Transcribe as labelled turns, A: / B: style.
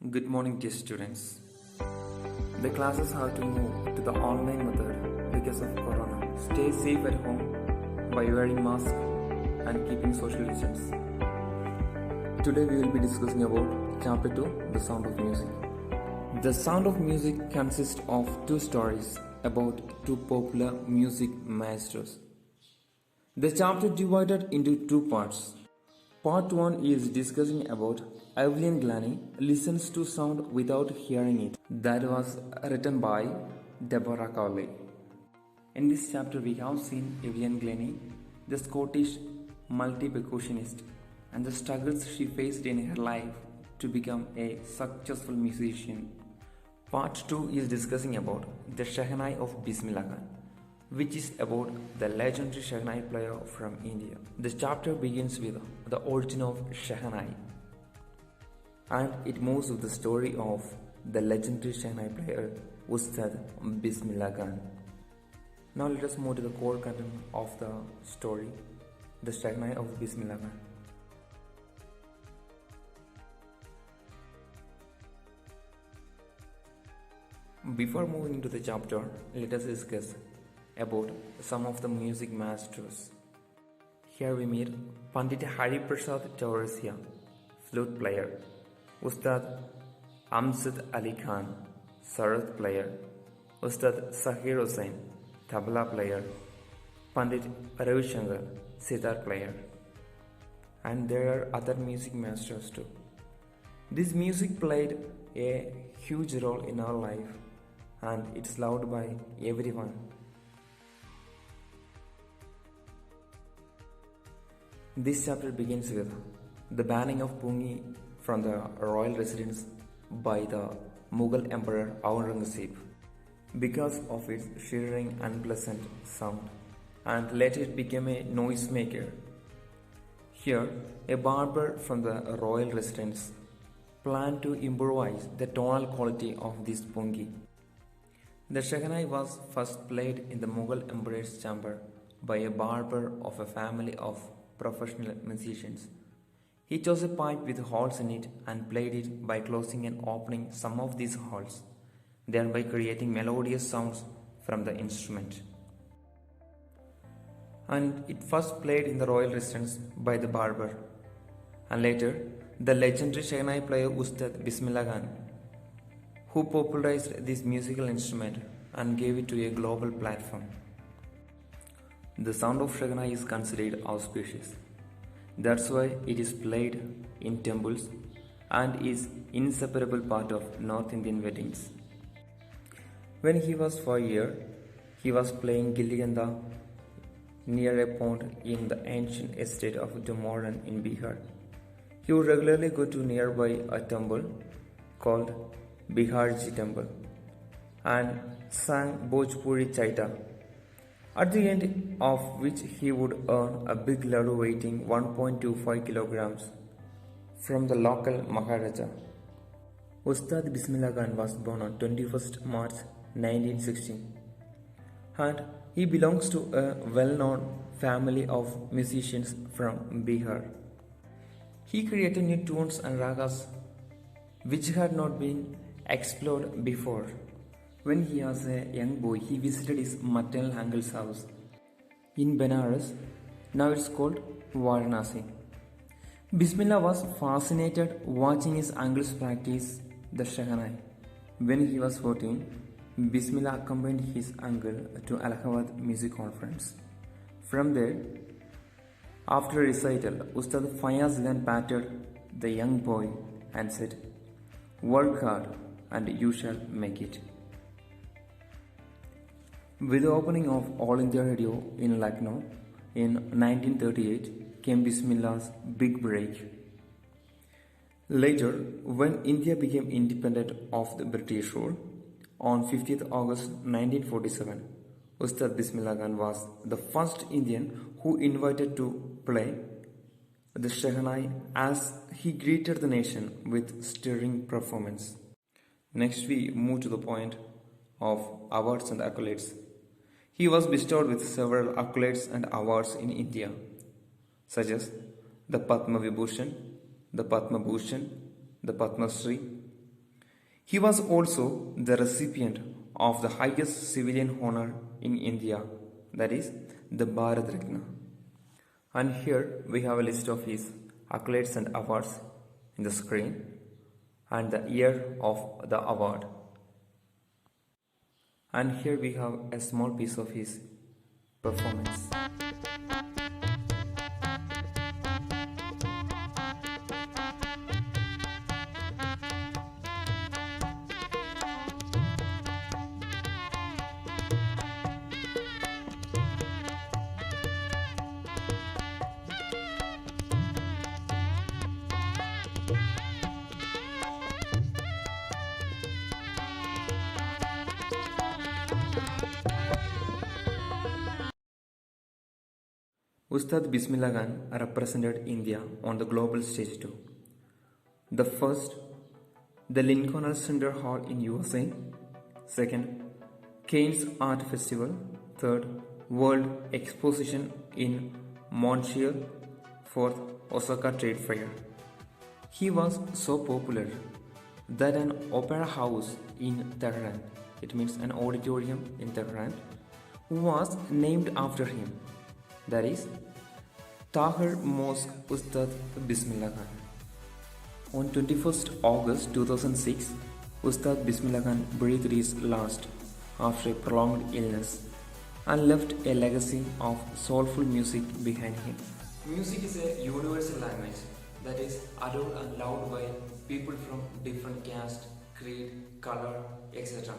A: Good morning, dear students. The classes have to move to the online method because of Corona. Stay safe at home by wearing mask and keeping social distance. Today we will be discussing about Chapter 2, The Sound of Music. The Sound of Music consists of two stories about two popular music maestros. The chapter divided into two parts. Part 1 is discussing about Evelyn Glennie listens to sound without hearing it. That was written by Deborah Cowley. In this chapter we have seen Evelyn Glennie, the Scottish multi-percussionist, and the struggles she faced in her life to become a successful musician. Part 2 is discussing about the Shehnai of Bismillah Khan, which is about the legendary Shehnai player from India. The chapter begins with the origin of Shehnai, and it moves with the story of the legendary Shehnai player Ustad Bismillah Khan. Now let us move to the core content of the story, the Shehnai of Bismillah Khan. Before moving into the chapter, let us discuss about some of the music masters. Here we meet Pandit Hari Prasad Chaurasia, flute player, Ustad Amjad Ali Khan, sarod player, Ustad Sahir Hussain, tabla player, Pandit Ravi Shankar, sitar player, and there are other music masters too. This music played a huge role in our life, and it's loved by everyone. This chapter begins with the banning of Pungi from the royal residence by the Mughal Emperor Aurangzeb because of its shivering unpleasant sound, and later it became a noisemaker. Here, a barber from the royal residence planned to improvise the tonal quality of this Pungi. The Shehnai was first played in the Mughal Emperor's chamber by a barber of a family of professional musicians. He chose a pipe with holes in it and played it by closing and opening some of these holes, thereby creating melodious sounds from the instrument. And it first played in the royal residence by the barber, and later the legendary Shehnai player Ustad Bismillah Khan, who popularized this musical instrument and gave it to a global platform. The sound of Shehnai is considered auspicious. That's why it is played in temples and is inseparable part of North Indian weddings. When he was 4 years, he was playing Gilliganda near a pond in the ancient estate of Dumoran in Bihar. He would regularly go to nearby a temple called Biharji Temple and sang Bhojpuri Chaita, at the end of which he would earn a big laddu weighing 1.25 kilograms from the local Maharaja. Ustad Bismillah Khan was born on 21st March 1916, and he belongs to a well-known family of musicians from Bihar. He created new tunes and ragas which had not been explored before. When he was a young boy, he visited his maternal uncle's house in Benares, now it's called Varanasi. Bismillah was fascinated watching his uncles practice the Shehnai. When he was 14, Bismillah accompanied his uncle to Allahabad music conference. From there, after a recital, Ustad Fayaz then patted the young boy and said, "Work hard and you shall make it." With the opening of All India Radio in Lucknow in 1938 came Bismillah's big break. Later, when India became independent of the British rule, on 50th August 1947, Ustad Bismillah Khan was the first Indian who invited to play the Shehnai as he greeted the nation with stirring performance. Next we move to the point of awards and accolades. He was bestowed with several accolades and awards in India, such as the Padma Vibhushan, the Padma Bhushan, the Padma Shri, He was also the recipient of the highest civilian honor in India, that is, the Bharat Ratna. And here we have a list of his accolades and awards in the screen and the year of the award. And here we have a small piece of his performance. Ustad Bismillah Khan represented India on the global stage too. The first, the Lincoln Center Hall in USA. Second, Cannes Art Festival. Third, World Exposition in Montreal. Fourth, Osaka Trade Fair. He was so popular that an opera house in Tehran, it means an auditorium in Tehran, was named after him. That is Tahir Mosque Ustad Bismillah Khan. On 21st August 2006, Ustad Bismillah Khan breathed his last after a prolonged illness and left a legacy of soulful music behind him. Music is a universal language that is adored and loved by people from different caste, creed, color, etc.